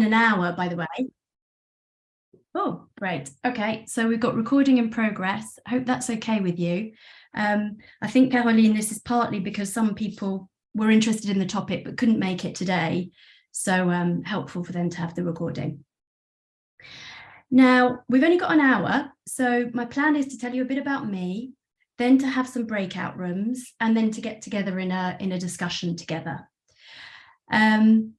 an hour, by the way. Oh, great. Okay, so we've got recording in progress. I hope that's okay with you. I think, Caroline, this is partly because some people were interested in the topic but couldn't make it today. So helpful for them to have the recording. Now, we've only got an hour, so my plan is to tell you a bit about me, then to have some breakout rooms, and then to get together in a discussion together. And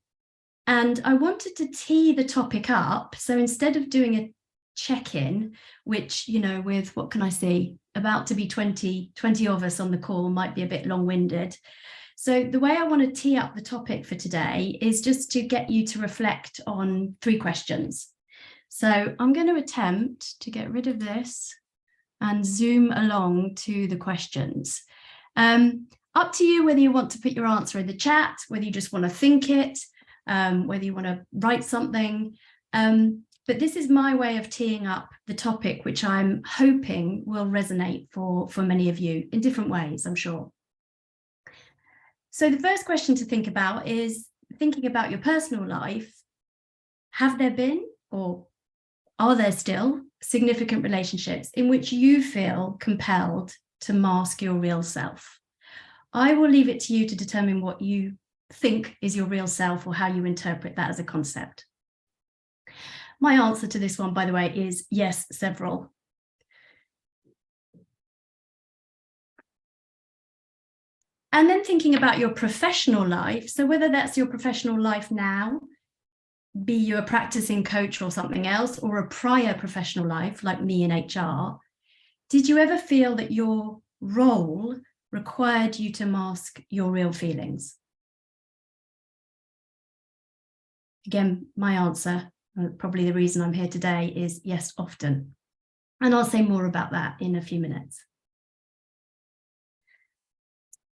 I wanted to tee the topic up. So instead of doing a check-in, which, you know, with, what can I see, about to be 20 of us on the call might be a bit long-winded. So the way I want to tee up the topic for today is just to get you to reflect on 3 questions. So I'm going to attempt to get rid of this and zoom along to the questions. Up to you whether you want to put your answer in the chat, whether you just want to think it, whether you want to write something. But this is my way of teeing up the topic, which I'm hoping will resonate for many of you in different ways, I'm sure. So the first question to think about is thinking about your personal life. Have there been, or are there still, significant relationships in which you feel compelled to mask your real self? I will leave it to you to determine what you think is your real self or how you interpret that as a concept. My answer to this one, by the way, is yes, several. And then thinking about your professional life, so whether that's your professional life now, be you a practicing coach or something else, or a prior professional life like me in HR, did you ever feel that your role required you to mask your real feelings? Again, my answer, probably the reason I'm here today, is yes, often. And I'll say more about that in a few minutes.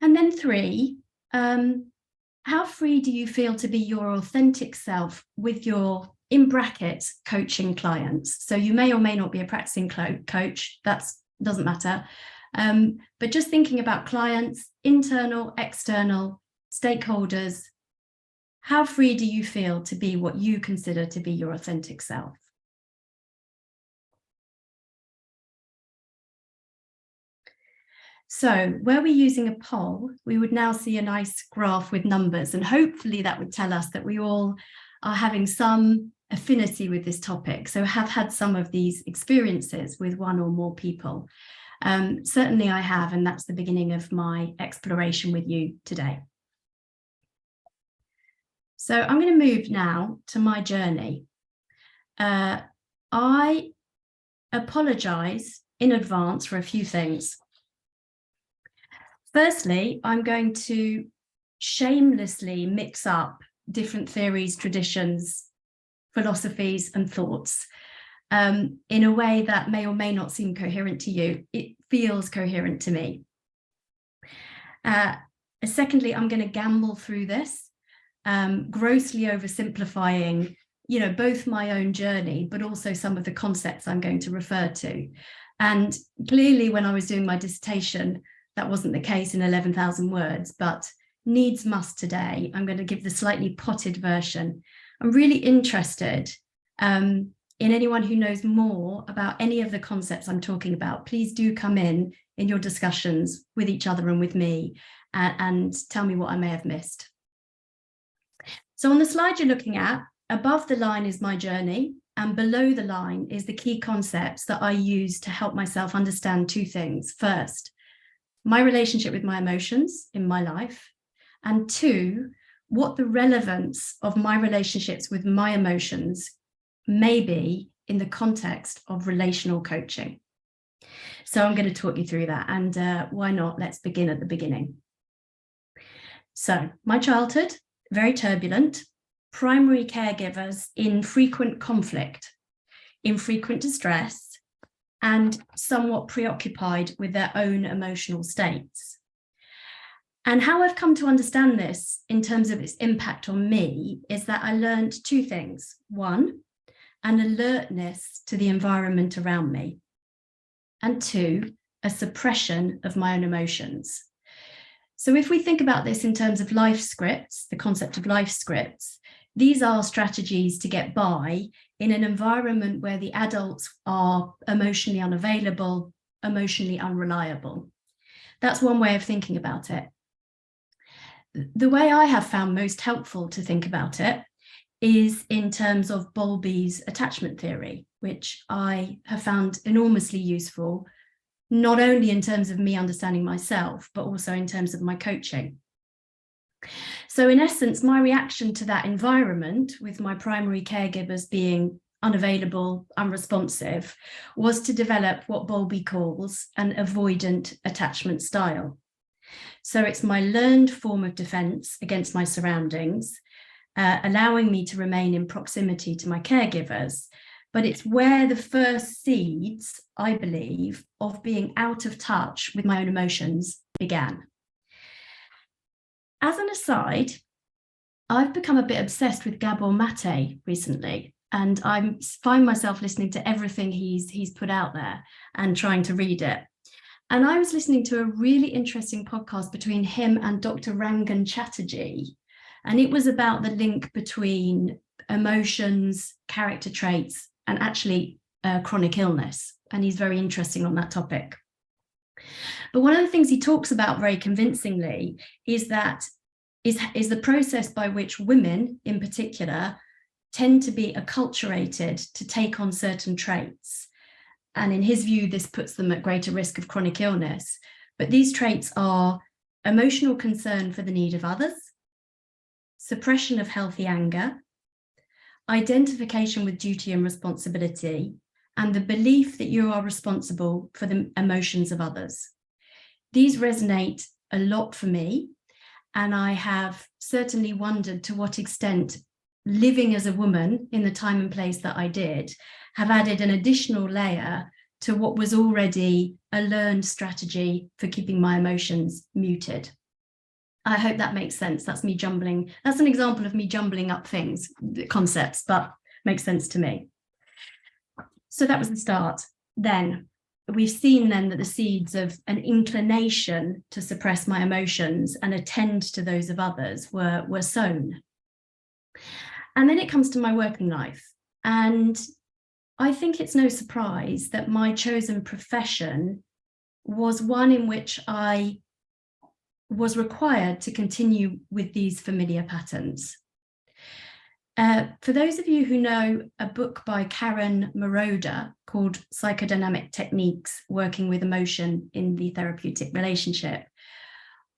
And then 3, how free do you feel to be your authentic self with your, in brackets, coaching clients? So you may or may not be a practicing coach, that doesn't matter. But just thinking about clients, internal, external, stakeholders, how free do you feel to be what you consider to be your authentic self? So were we using a poll, we would now see a nice graph with numbers, and hopefully that would tell us that we all are having some affinity with this topic, so have had some of these experiences with one or more people. Certainly I have, and that's the beginning of my exploration with you today. So I'm going to move now to my journey. I apologize in advance for a few things. Firstly, I'm going to shamelessly mix up different theories, traditions, philosophies, and thoughts in a way that may or may not seem coherent to you. It feels coherent to me. Secondly, I'm going to gamble through this, grossly oversimplifying, you know, both my own journey, but also some of the concepts I'm going to refer to. And clearly, when I was doing my dissertation, that wasn't the case in 11,000 words, but needs must today. I'm going to give the slightly potted version. I'm really interested in anyone who knows more about any of the concepts I'm talking about. Please do come in your discussions with each other and with me and tell me what I may have missed. So on the slide you're looking at, above the line is my journey, and below the line is the key concepts that I use to help myself understand 2 things. First, my relationship with my emotions in my life, and 2, what the relevance of my relationships with my emotions may be in the context of relational coaching. So I'm going to talk you through that, and why not? Let's begin at the beginning. So my childhood, very turbulent, primary caregivers in frequent conflict, in frequent distress, and somewhat preoccupied with their own emotional states. And how I've come to understand this in terms of its impact on me is that I learned 2 things. 1, an alertness to the environment around me, and 2, a suppression of my own emotions. So if we think about this in terms of life scripts, the concept of life scripts, these are strategies to get by in an environment where the adults are emotionally unavailable, emotionally unreliable. That's one way of thinking about it. The way I have found most helpful to think about it is in terms of Bowlby's attachment theory, which I have found enormously useful, not only in terms of me understanding myself, but also in terms of my coaching. So in essence, my reaction to that environment, with my primary caregivers being unavailable, unresponsive, was to develop what Bowlby calls an avoidant attachment style. So it's my learned form of defense against my surroundings, allowing me to remain in proximity to my caregivers. But it's where the first seeds, I believe, of being out of touch with my own emotions began. As an aside, I've become a bit obsessed with Gabor Mate recently, and I find myself listening to everything he's put out there and trying to read it. And I was listening to a really interesting podcast between him and Dr. Rangan Chatterjee, and it was about the link between emotions, character traits, and actually chronic illness. And he's very interesting on that topic. But one of the things he talks about very convincingly is the process by which women in particular tend to be acculturated to take on certain traits. And in his view, this puts them at greater risk of chronic illness. But these traits are emotional concern for the need of others, suppression of healthy anger, identification with duty and responsibility, and the belief that you are responsible for the emotions of others. These resonate a lot for me, and I have certainly wondered to what extent living as a woman in the time and place that I did have added an additional layer to what was already a learned strategy for keeping my emotions muted. I hope that makes sense. That's me jumbling. That's an example of me jumbling up things, concepts, but makes sense to me. So that was the start. Then we've seen then that the seeds of an inclination to suppress my emotions and attend to those of others were sown. And then it comes to my working life. And I think it's no surprise that my chosen profession was one in which I was required to continue with these familiar patterns. For those of you who know a book by Karen Moroder called Psychodynamic Techniques, Working with Emotion in the Therapeutic Relationship,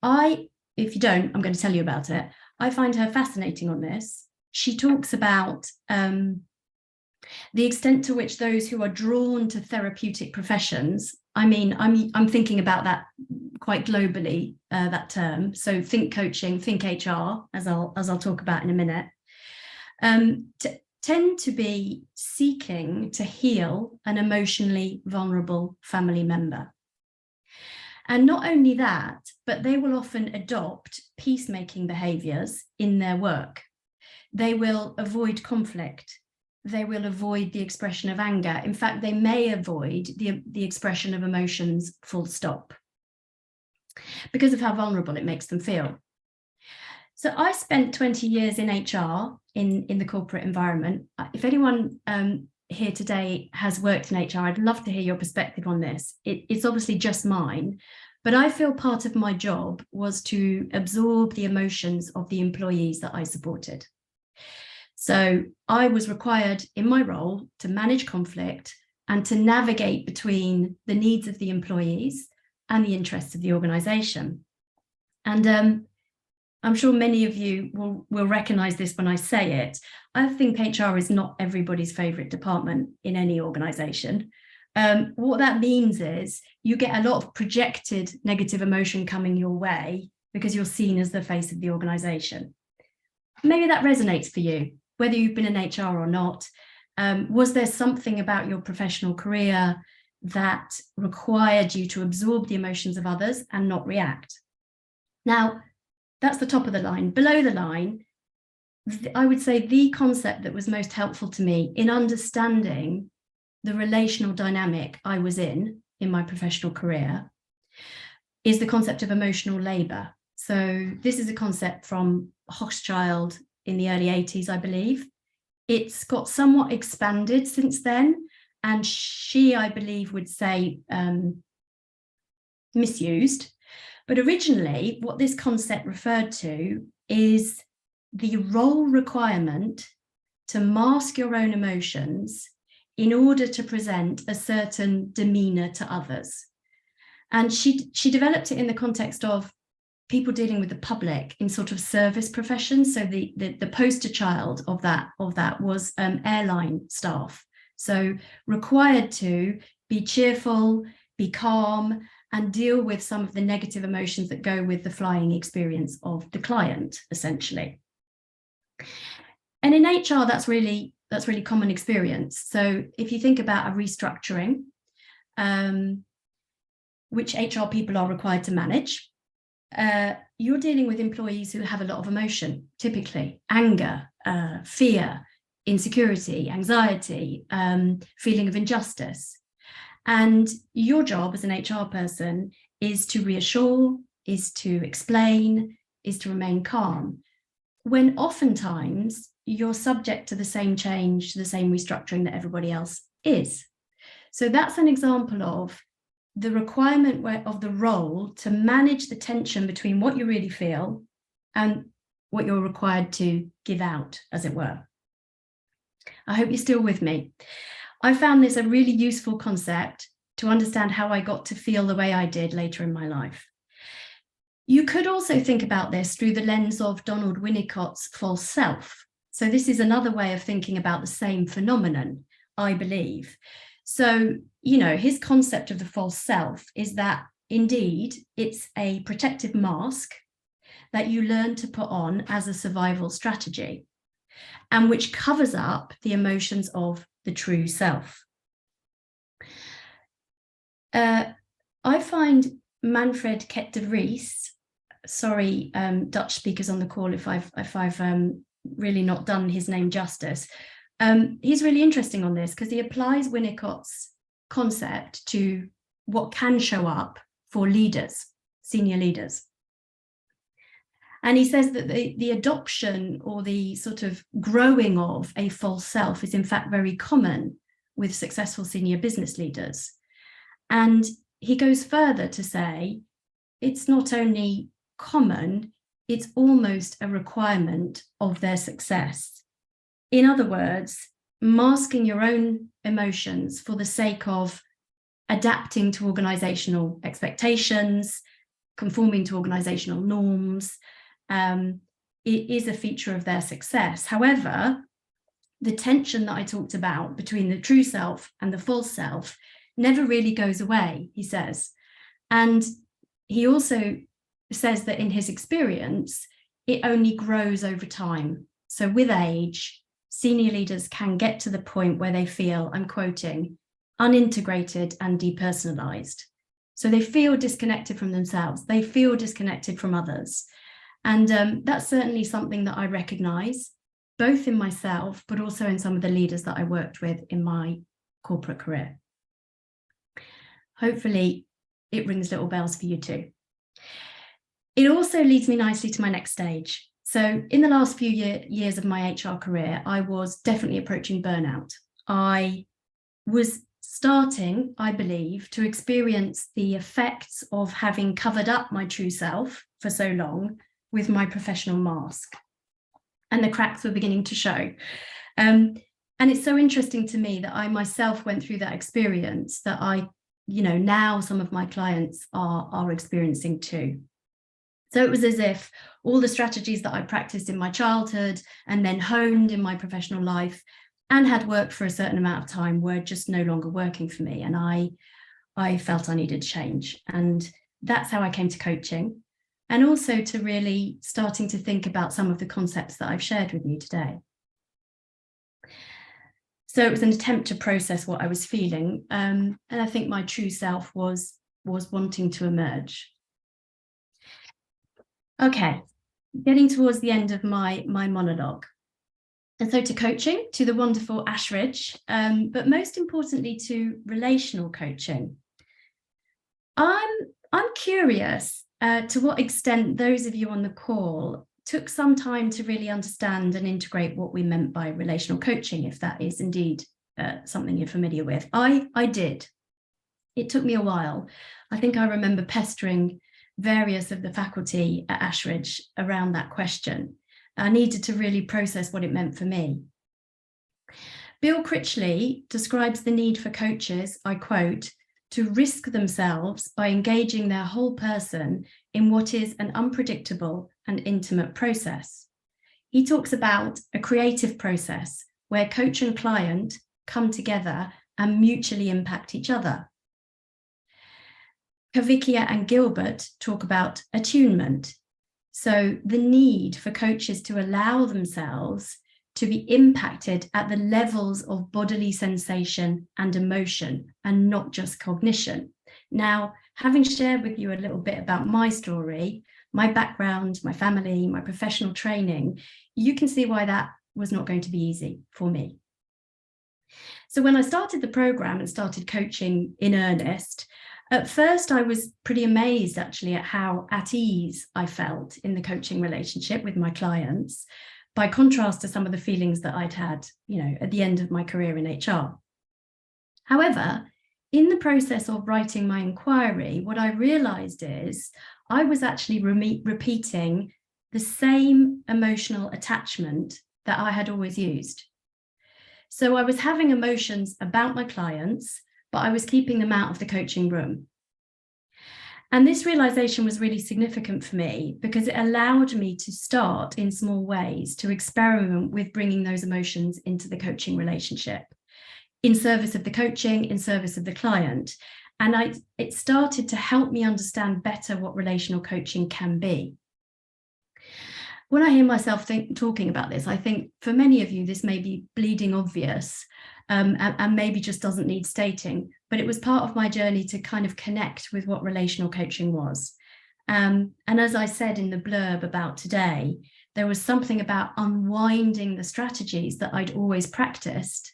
if you don't, I'm going to tell you about it. I find her fascinating on this. She talks about the extent to which those who are drawn to therapeutic professions, I mean, I'm thinking about that quite globally, that term. So think coaching, think HR, as I'll talk about in a minute, tend to be seeking to heal an emotionally vulnerable family member. And not only that, but they will often adopt peacemaking behaviors in their work. They will avoid conflict. They will avoid the expression of anger. In fact, they may avoid the expression of emotions, full stop, because of how vulnerable it makes them feel. So I spent 20 years in HR, in the corporate environment. If anyone here today has worked in HR, I'd love to hear your perspective on this. It's obviously just mine, but I feel part of my job was to absorb the emotions of the employees that I supported. So I was required in my role to manage conflict and to navigate between the needs of the employees and the interests of the organization. And I'm sure many of you will recognize this when I say it. I think HR is not everybody's favorite department in any organization. What that means is you get a lot of projected negative emotion coming your way because you're seen as the face of the organization. Maybe that resonates for you, whether you've been in HR or not. Was there something about your professional career that required you to absorb the emotions of others and not react? Now, that's the top of the line. Below the line, I would say the concept that was most helpful to me in understanding the relational dynamic I was in my professional career is the concept of emotional labor. So this is a concept from Hochschild in the early 80s, I believe. It's got somewhat expanded since then, and she, I believe, would say misused. But originally, what this concept referred to is the role requirement to mask your own emotions in order to present a certain demeanor to others. And she developed it in the context of people dealing with the public in sort of service professions. So the poster child of that was airline staff. So required to be cheerful, be calm, and deal with some of the negative emotions that go with the flying experience of the client, essentially. And in HR, that's really common experience. So if you think about a restructuring, which HR people are required to manage, you're dealing with employees who have a lot of emotion, typically anger, fear, insecurity, anxiety, feeling of injustice. And your job as an HR person is to reassure, is to explain, is to remain calm, when oftentimes you're subject to the same change, the same restructuring that everybody else is. So that's an example of the requirement of the role to manage the tension between what you really feel and what you're required to give out, as it were. I hope you're still with me. I found this a really useful concept to understand how I got to feel the way I did later in my life. You could also think about this through the lens of Donald Winnicott's false self. So this is another way of thinking about the same phenomenon, I believe. So, his concept of the false self is that indeed it's a protective mask that you learn to put on as a survival strategy, and which covers up the emotions of the true self. I find Manfred Ket de Vries, sorry, Dutch speakers on the call if I've really not done his name justice. He's really interesting on this because he applies Winnicott's concept to what can show up for leaders, senior leaders. And he says that the adoption or the sort of growing of a false self is in fact very common with successful senior business leaders. And he goes further to say it's not only common, it's almost a requirement of their success. In other words, masking your own emotions for the sake of adapting to organizational expectations, conforming to organizational norms, it is a feature of their success. However, the tension that I talked about between the true self and the false self never really goes away, he says. And he also says that in his experience, it only grows over time. So with age, senior leaders can get to the point where they feel, I'm quoting, unintegrated and depersonalized. So they feel disconnected from themselves. They feel disconnected from others. And that's certainly something that I recognize, both in myself, but also in some of the leaders that I worked with in my corporate career. Hopefully it rings little bells for you too. It also leads me nicely to my next stage. So in the last few years of my HR career, I was definitely approaching burnout. I was starting, I believe, to experience the effects of having covered up my true self for so long with my professional mask. And the cracks were beginning to show. And it's so interesting to me that I myself went through that experience that now some of my clients are experiencing too. So it was as if all the strategies that I practiced in my childhood and then honed in my professional life and had worked for a certain amount of time were just no longer working for me. And I felt I needed change. And that's how I came to coaching, and also to really starting to think about some of the concepts that I've shared with you today. So it was an attempt to process what I was feeling. And I think my true self was wanting to emerge. Okay, getting towards the end of my monologue. And so to coaching, to the wonderful Ashridge, but most importantly to relational coaching. I'm curious to what extent those of you on the call took some time to really understand and integrate what we meant by relational coaching, if that is indeed something you're familiar with. I did. It took me a while. I think I remember pestering various of the faculty at Ashridge around that question. I needed to really process what it meant for me. Bill Critchley describes the need for coaches, I quote, to risk themselves by engaging their whole person in what is an unpredictable and intimate process. He talks about a creative process where coach and client come together and mutually impact each other. Kavickia and Gilbert talk about attunement. So the need for coaches to allow themselves to be impacted at the levels of bodily sensation and emotion, and not just cognition. Now, having shared with you a little bit about my story, my background, my family, my professional training, you can see why that was not going to be easy for me. So when I started the program and started coaching in earnest, at first I was pretty amazed actually at how at ease I felt in the coaching relationship with my clients, by contrast to some of the feelings that I'd had, at the end of my career in HR. However, in the process of writing my inquiry, what I realized is I was actually repeating the same emotional attachment that I had always used. So I was having emotions about my clients, but I was keeping them out of the coaching room. And this realization was really significant for me because it allowed me to start in small ways to experiment with bringing those emotions into the coaching relationship, in service of the coaching, in service of the client. And it started to help me understand better what relational coaching can be. When I hear myself talking about this, I think for many of you, this may be bleeding obvious and maybe just doesn't need stating, but it was part of my journey to kind of connect with what relational coaching was. And as I said in the blurb about today, there was something about unwinding the strategies that I'd always practiced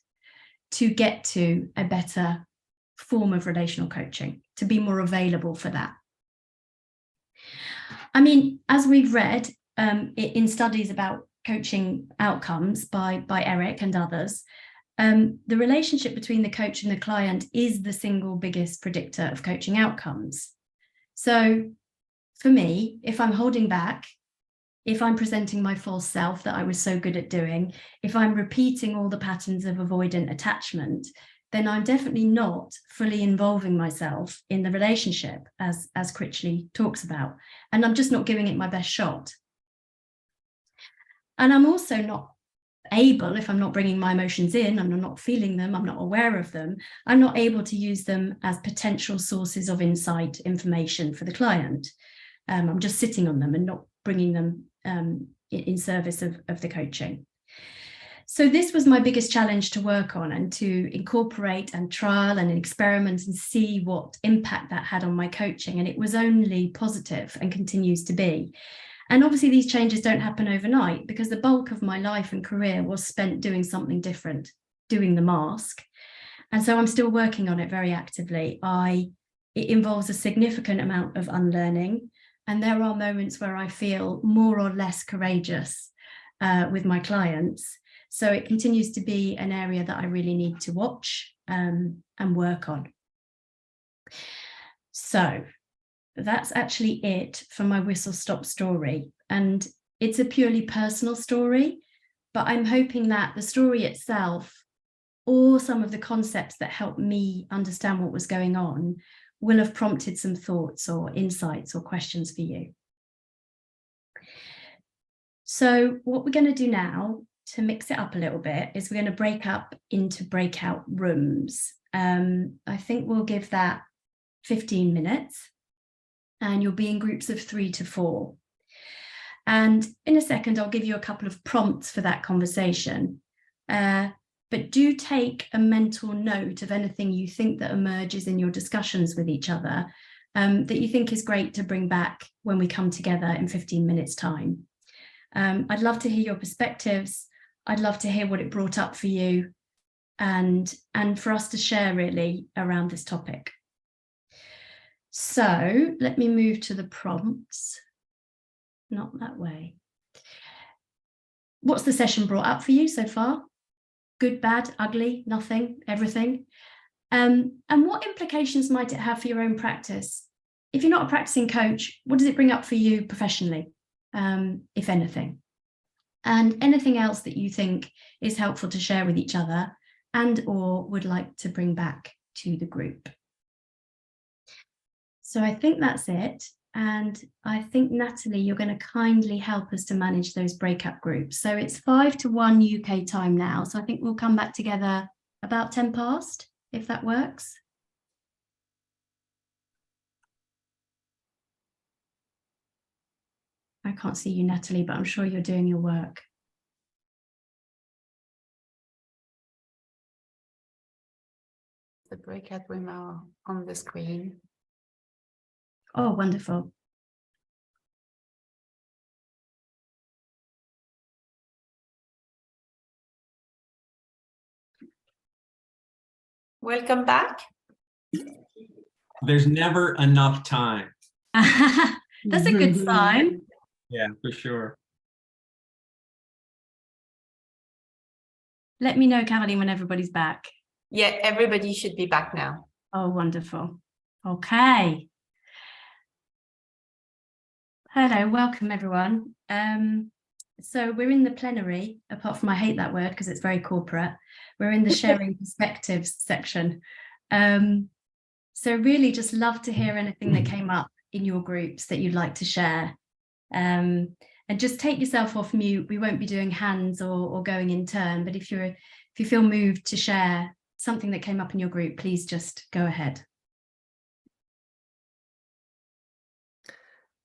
to get to a better form of relational coaching, to be more available for that. I mean, as we've read in studies about coaching outcomes by Eric and others, the relationship between the coach and the client is the single biggest predictor of coaching outcomes. So for me, if I'm holding back, if I'm presenting my false self that I was so good at doing, if I'm repeating all the patterns of avoidant attachment, then I'm definitely not fully involving myself in the relationship, as Critchley talks about. And I'm just not giving it my best shot. And I'm also not able, if I'm not bringing my emotions in, I'm not feeling them, I'm not aware of them, I'm not able to use them as potential sources of insight, information for the client. I'm just sitting on them and not bringing them in service of the coaching. So this was my biggest challenge to work on, and to incorporate and trial and experiment and see what impact that had on my coaching. And it was only positive and continues to be. And obviously these changes don't happen overnight, because the bulk of my life and career was spent doing something different, doing the mask. And so I'm still working on it very actively. It involves a significant amount of unlearning. And there are moments where I feel more or less courageous with my clients. So it continues to be an area that I really need to watch and work on. So that's actually it for my whistle-stop story. And it's a purely personal story, but I'm hoping that the story itself, or some of the concepts that helped me understand what was going on, will have prompted some thoughts or insights or questions for you. So what we're going to do now, to mix it up a little bit, is we're going to break up into breakout rooms. I think we'll give that 15 minutes. And you'll be in groups of 3 to 4. And in a second, I'll give you a couple of prompts for that conversation. But do take a mental note of anything you think that emerges in your discussions with each other that you think is great to bring back when we come together in 15 minutes' time. I'd love to hear your perspectives. I'd love to hear what it brought up for you, and for us to share really around this topic. So let me move to the prompts. Not that way. What's the session brought up for you so far? Good, bad, ugly, nothing, everything? And what implications might it have for your own practice? If you're not a practicing coach, what does it bring up for you professionally, if anything? And anything else that you think is helpful to share with each other and or would like to bring back to the group. So I think that's it. And I think, Natalie, you're going to kindly help us to manage those breakout groups. So it's 5 to 1 UK time now. So I think we'll come back together about 10 past, if that works. I can't see you, Natalie, but I'm sure you're doing your work. The breakout room are on the screen. Oh, wonderful. Welcome back. There's never enough time. That's a good sign. Yeah, for sure. Let me know, Caroline, when everybody's back. Yeah, everybody should be back now. Oh, wonderful. Okay. Hello, welcome everyone. So we're in the plenary, apart from I hate that word because it's very corporate. We're in the sharing perspectives section. So really just love to hear anything that came up in your groups that you'd like to share. And just take yourself off mute. We won't be doing hands or going in turn, but if you feel moved to share something that came up in your group, please just go ahead.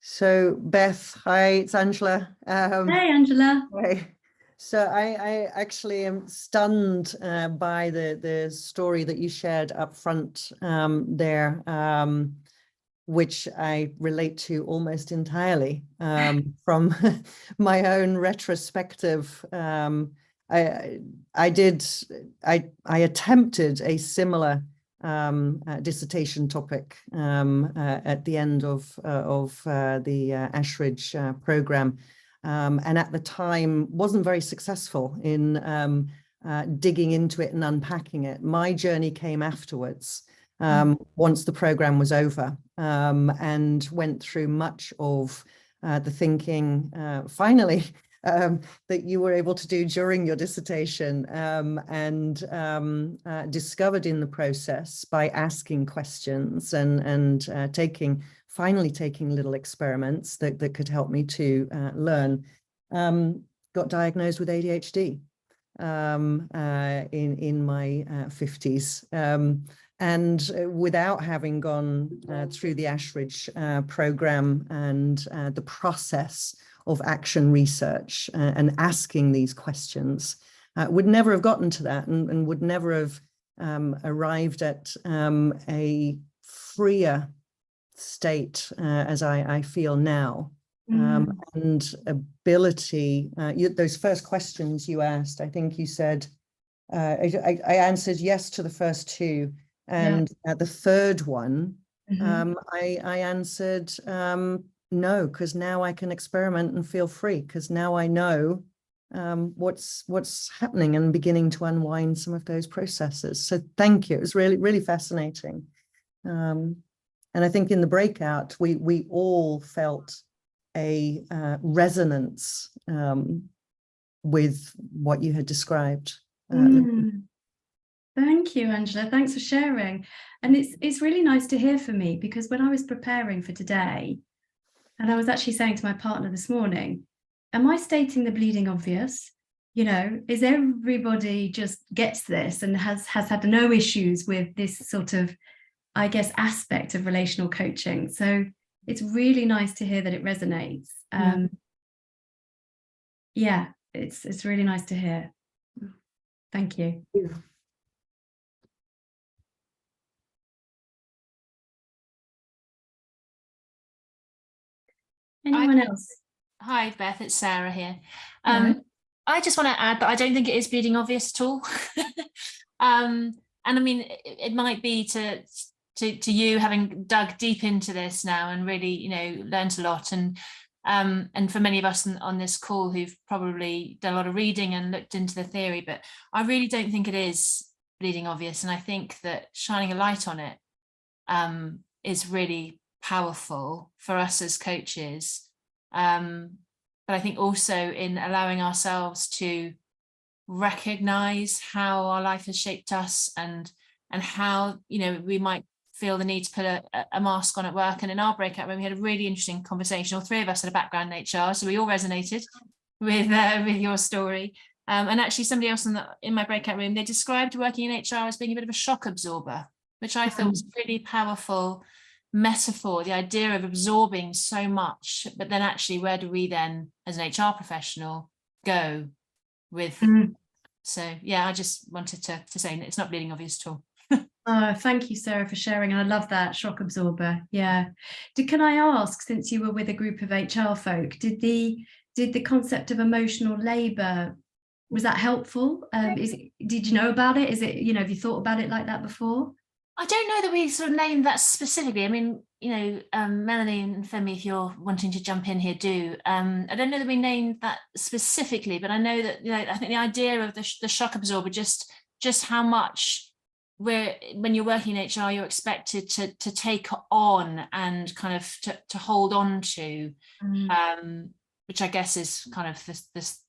So Beth, hi, it's Angela. Hey, Angela. Hi. So I actually am stunned by the story that you shared up front there, which I relate to almost entirely from my own retrospective. I attempted a similar dissertation topic at the end of the Ashridge program, and at the time wasn't very successful in digging into it and unpacking it. My journey came afterwards, once the program was over, and went through much of the thinking finally that you were able to do during your dissertation, and discovered in the process by asking questions and finally taking little experiments that could help me to learn. Got diagnosed with ADHD in my 50s. And without having gone through the Ashridge program and the process of action research and asking these questions, would never have gotten to that and would never have arrived at a freer state as I feel now. And ability, those first questions you asked, I think you said, I answered yes to the first two. And the third one, I answered no, because now I can experiment and feel free, because now I know what's happening and beginning to unwind some of those processes. So thank you. It was really, really fascinating. And I think in the breakout, we all felt a resonance with what you had described. Thank you, Angela. Thanks for sharing. And it's really nice to hear from me, because when I was preparing for today, and I was actually saying to my partner this morning, am I stating the bleeding obvious? You know, is everybody just gets this and has had no issues with this sort of, I guess, aspect of relational coaching? So it's really nice to hear that it resonates. Yeah, it's really nice to hear. Thank you. Anyone else? Hi, Beth, it's Sarah here. I just want to add that I don't think it is bleeding obvious at all. And I mean, it might be to you, having dug deep into this now and really, you know, learned a lot, and And for many of us on this call who've probably done a lot of reading and looked into the theory, but I really don't think it is bleeding obvious. And I think that shining a light on it is really powerful for us as coaches. But I think also in allowing ourselves to recognize how our life has shaped us and how, you know, we might feel the need to put a mask on at work. And in our breakout room, we had a really interesting conversation. All three of us had a background in HR, so we all resonated with your story. And actually somebody else in my breakout room, they described working in HR as being a bit of a shock absorber, which I thought was a really powerful metaphor, the idea of absorbing so much, but then actually where do we then as an HR professional go with so yeah, I just wanted to say that it's not bleeding obvious at all. Thank you, Sarah, for sharing. And I love that shock absorber. Yeah. Can I ask, since you were with a group of HR folk, did the concept of emotional labor, was that helpful? Did you know about it? Is it, you know, have you thought about it like that before? I don't know that we sort of named that specifically. I mean, you know, Melanie and Femi, if you're wanting to jump in here, do. I don't know that we named that specifically, but I know that, you know, I think the idea of the shock absorber, just how much when you're working in HR, you're expected to take on and kind of to hold on to, which I guess is kind of this,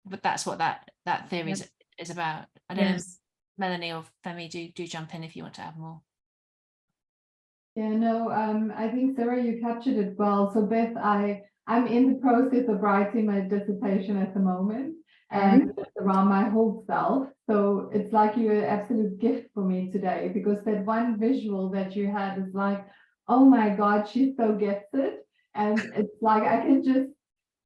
but that's what that theory is about. I don't know. Melanie or Femi, do jump in if you want to add more. Yeah, no, I think, Sarah, you captured it well. So Beth, I'm in the process of writing my dissertation at the moment, and it's around my whole self. So it's like you're an absolute gift for me today, because that one visual that you had is like, oh my God, she so gets it. And it's like I can just,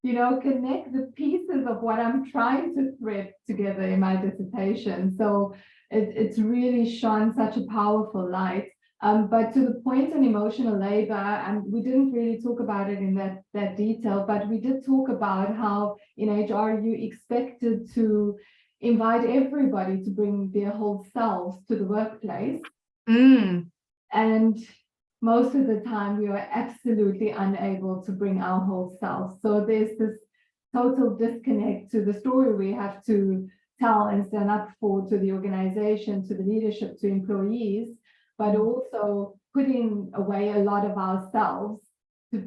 you know, connect the pieces of what I'm trying to thread together in my dissertation. So it's really shone such a powerful light. But to the point on emotional labor, and we didn't really talk about it in that detail, but we did talk about how in HR you expected to invite everybody to bring their whole selves to the workplace. And most of the time we are absolutely unable to bring our whole self. So there's this total disconnect to the story we have to tell and stand up for, to the organization, to the leadership, to employees, but also putting away a lot of ourselves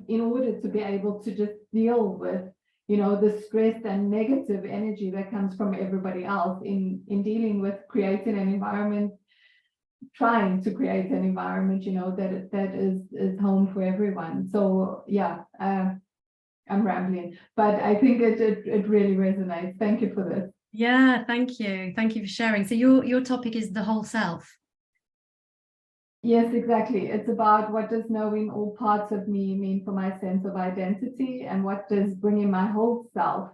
in order to be able to just deal with, you know, the stress and negative energy that comes from everybody else in dealing with creating an environment, trying to create an environment, you know, that is home for everyone. So yeah, I'm rambling, but I think it really resonates. Thank you for this. Yeah, thank you for sharing. So your topic is the whole self. Yes, exactly. It's about what does knowing all parts of me mean for my sense of identity, and what does bringing my whole self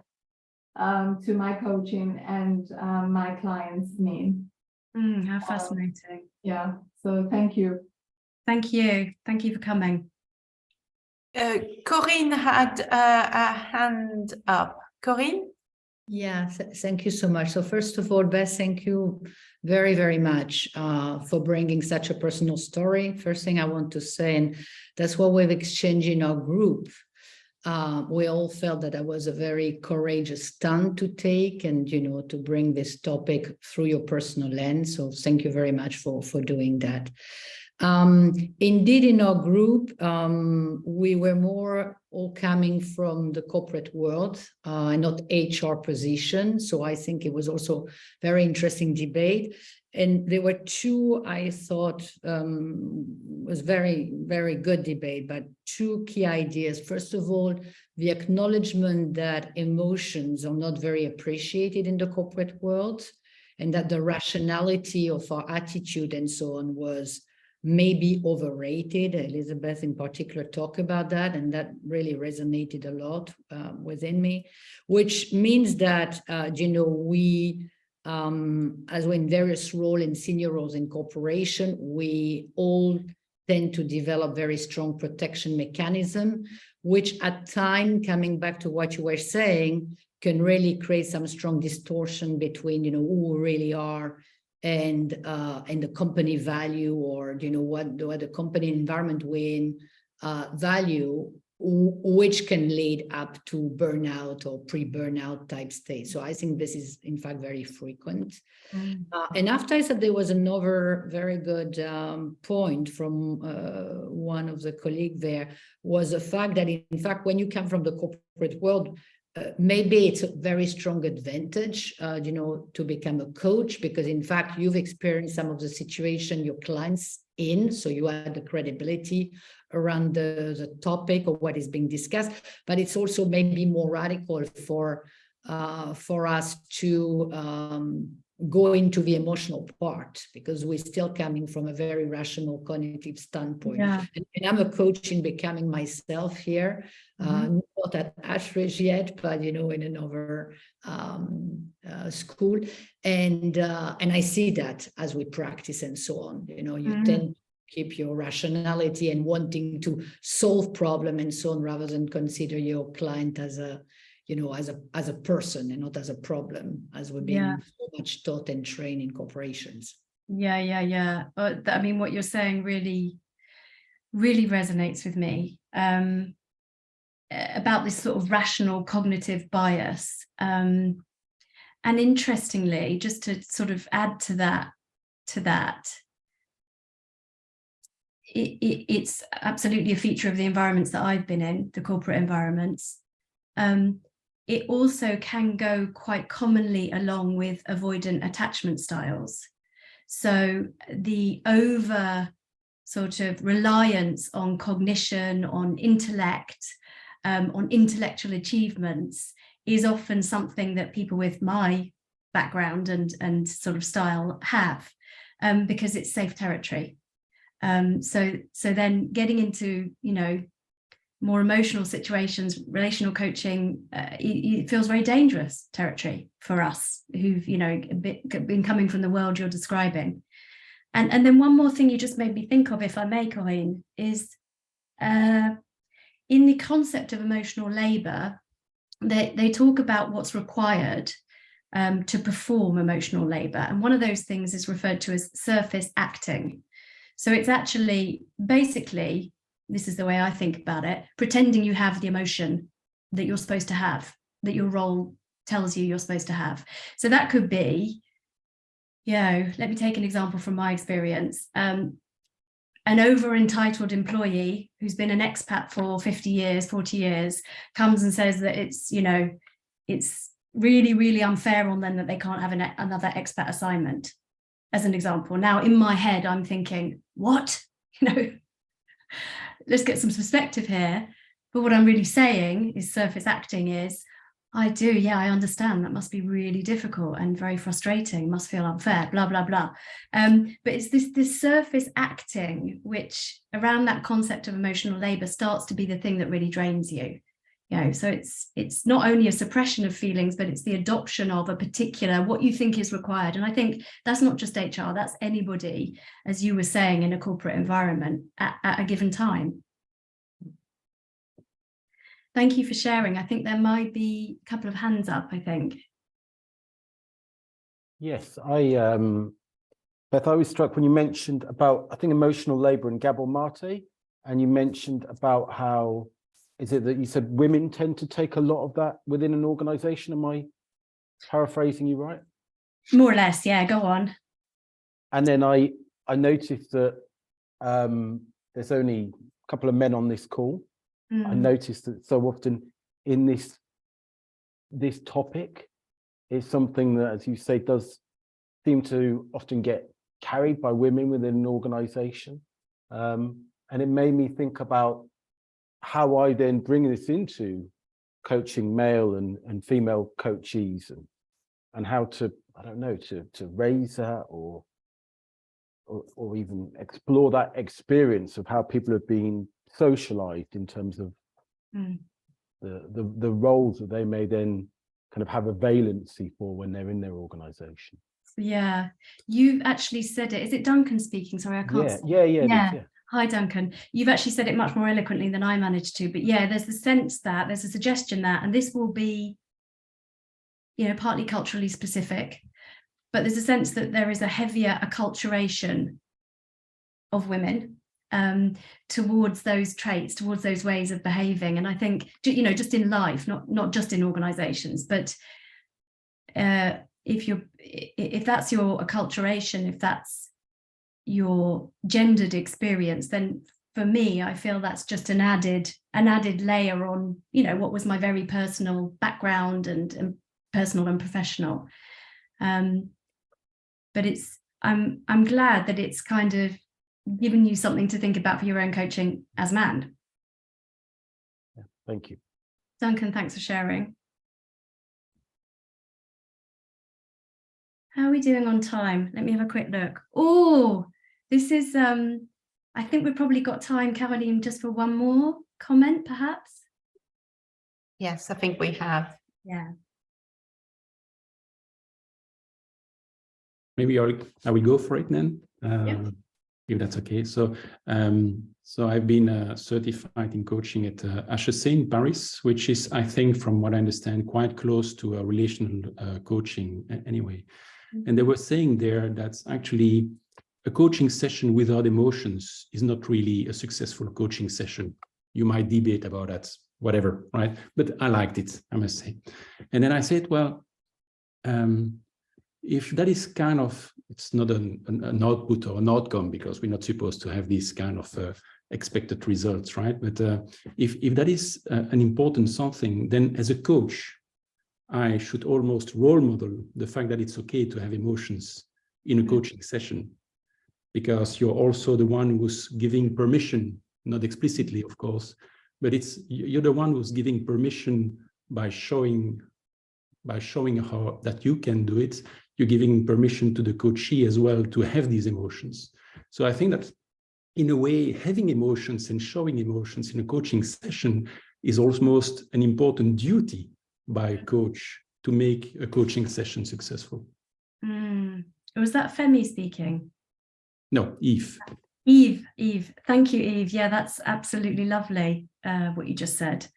to my coaching and my clients mean. How fascinating. Yeah, so thank you. Thank you for coming. Corinne had a hand up. Corinne? Yeah, thank you so much. So first of all, Beth, thank you very, very much for bringing such a personal story. First thing I want to say, and that's what we've exchanged in our group. We all felt that was a very courageous stand to take, and, you know, to bring this topic through your personal lens. So thank you very much for doing that. Indeed, in our group, we were more all coming from the corporate world, not HR position. So I think it was also very interesting debate. And there were two, I thought, was very, very good debate, but two key ideas. First of all, the acknowledgement that emotions are not very appreciated in the corporate world, and that the rationality of our attitude and so on was maybe overrated. Elizabeth in particular talked about that, and that really resonated a lot within me, which means that, you know, we, as we're in various roles and senior roles in corporation, we all tend to develop very strong protection mechanism, which at time, coming back to what you were saying, can really create some strong distortion between, you know, who we really are and the company value, or, you know, what the company environment we in value, which can lead up to burnout or pre-burnout type state. So I think this is in fact very frequent. And after I said, there was another very good point from one of the colleagues there, was the fact that in fact, when you come from the corporate world, maybe it's a very strong advantage, to become a coach, because in fact, you've experienced some of the situation your clients in, so you had the credibility around the topic or what is being discussed, but it's also maybe more radical for us to go into the emotional part, because we're still coming from a very rational cognitive standpoint. Yeah. And I'm a coach in becoming myself here, not at Ashridge yet, but in another school, and I see that as we practice and so on. You tend to keep your rationality and wanting to solve problem and so on, rather than consider your client as a as a person and not as a problem, as we've been so much taught and trained in corporations. Yeah. I mean, what you're saying really, really resonates with me about this sort of rational cognitive bias. And interestingly, just to sort of add to that, it's absolutely a feature of the environments that I've been in, the corporate environments. It also can go quite commonly along with avoidant attachment styles. So the over sort of reliance on cognition, on intellect, on intellectual achievements is often something that people with my background and sort of style have, because it's safe territory. So then getting into, more emotional situations, relational coaching, it feels very dangerous territory for us who've, been coming from the world you're describing. And then one more thing you just made me think of, if I may, Corinne, is in the concept of emotional labor, they talk about what's required to perform emotional labor. And one of those things is referred to as surface acting. So it's actually basically, this is the way I think about it, pretending you have the emotion that you're supposed to have, that your role tells you you're supposed to have. So that could be, let me take an example from my experience. An over-entitled employee who's been an expat for 50 years, 40 years, comes and says that it's really, really unfair on them that they can't have another expat assignment, as an example. Now, in my head, I'm thinking, what? Let's get some perspective here. But what I'm really saying is surface acting is, I understand that must be really difficult and very frustrating, must feel unfair, blah, blah, blah. But it's this surface acting, which around that concept of emotional labor starts to be the thing that really drains you. So it's not only a suppression of feelings, but it's the adoption of a particular, what you think is required. And I think that's not just HR, that's anybody, as you were saying, in a corporate environment at a given time. Thank you for sharing. I think there might be a couple of hands up, I think. Yes, Beth, I was struck when you mentioned about, I think, emotional labor in Gabor Mate, and you mentioned about how, is it that you said women tend to take a lot of that within an organization? Am I paraphrasing you right? More or less, yeah, go on. And then I noticed that there's only a couple of men on this call. I noticed that so often in this topic is something that, as you say, does seem to often get carried by women within an organization. And it made me think about how I then bring this into coaching male and female coachees, and how to, I don't know, to raise that or even explore that experience of how people have been socialized in terms of the roles that they may then kind of have a valency for when they're in their organization. Yeah, you've actually said it. Is it Duncan speaking? Sorry, I can't. Yeah. Hi, Duncan. You've actually said it much more eloquently than I managed to. But yeah, there's the sense that there's a suggestion that, and this will be, partly culturally specific, but there's a sense that there is a heavier acculturation of women towards those traits, towards those ways of behaving. And I think, you know, just in life, not just in organizations, but if that's your acculturation, if that's your gendered experience, then for me, I feel that's just an added layer on, you know, what was my very personal background and personal and professional. But I'm glad that it's kind of given you something to think about for your own coaching as man. Yeah, thank you. Duncan, thanks for sharing. How are we doing on time? Let me have a quick look. Oh, this is, I think we've probably got time, Caroline, just for one more comment, perhaps. Yes, I think we have. Yeah. Maybe I will go for it then, Yep. if that's okay. So, so I've been certified in coaching at HEC in Paris, which is, I think, from what I understand, quite close to a relational coaching anyway. Mm-hmm. And they were saying there that's actually a coaching session without emotions is not really a successful coaching session. You might debate about that, whatever, right? But I liked it, I must say. And then I said, well, if that is kind of, it's not an output or an outcome, because we're not supposed to have these kind of expected results, right? But if that is an important something, then as a coach, I should almost role model the fact that it's okay to have emotions in a coaching session, because you're also the one who's giving permission, not explicitly, of course, but you're the one who's giving permission by showing how that you can do it. You're giving permission to the coachee as well to have these emotions. So I think that in a way, having emotions and showing emotions in a coaching session is almost an important duty by a coach to make a coaching session successful. Was that Femi speaking? No, Eve. Eve. Thank you, Eve. Yeah, that's absolutely lovely, what you just said.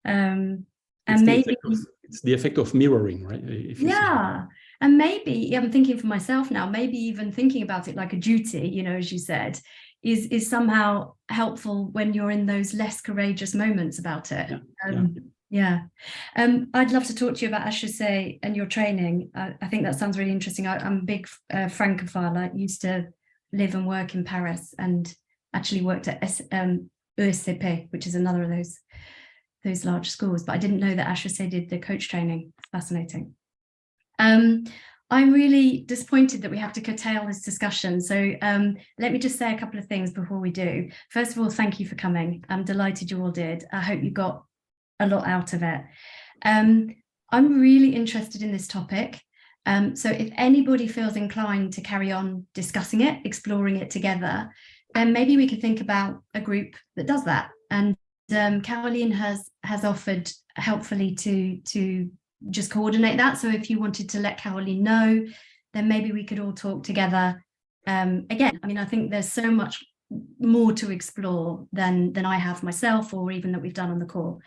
And maybe it's the effect of mirroring, right? Yeah. And maybe, I'm thinking for myself now, maybe even thinking about it like a duty, you know, as you said, is somehow helpful when you're in those less courageous moments about it. I'd love to talk to you about HEC and your training. I think that sounds really interesting. I'm a big francophile. I used to live and work in Paris and actually worked at ESCP, which is another of those large schools, but I didn't know that HEC did the coach training. It's fascinating. I'm really disappointed that we have to curtail this discussion. So let me just say a couple of things before we do. First of all, thank you for coming. I'm delighted you all did. I hope you got a lot out of it. I'm really interested in this topic. So if anybody feels inclined to carry on discussing it, exploring it together, then maybe we could think about a group that does that. And Caroline has offered helpfully to just coordinate that. So if you wanted to let Caroline know, then maybe we could all talk together. Again, I mean, I think there's so much more to explore than I have myself, or even that we've done on the call.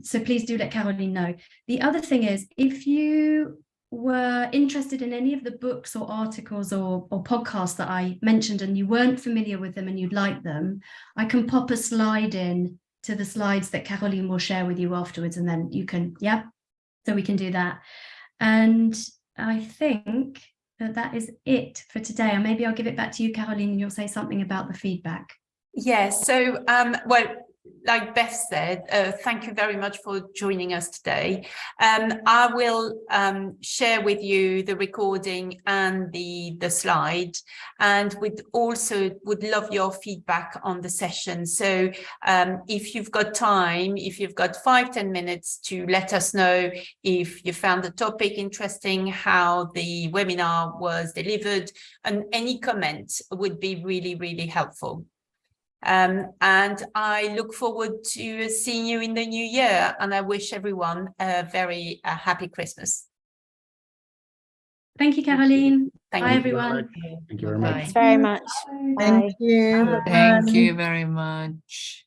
So please do let Caroline know. The other thing is, if you were interested in any of the books or articles or podcasts that I mentioned and you weren't familiar with them and you'd like them, I can pop a slide in to the slides that Caroline will share with you afterwards, and then you can, so we can do that. And I think that is it for today. And maybe I'll give it back to you, Caroline, and you'll say something about the feedback. Yes, so, well, like Beth said, thank you very much for joining us today. I will share with you the recording and the slide, and would love your feedback on the session. So if you've got time, if you've got 5-10 minutes to let us know if you found the topic interesting, how the webinar was delivered, and any comment would be really, really helpful. And I look forward to seeing you in the new year, and I wish everyone a very happy Christmas. Thank you, Caroline. Thank Bye, you. everyone. Thank you very much. Bye. Thanks very much. Thank you. Thank you very much.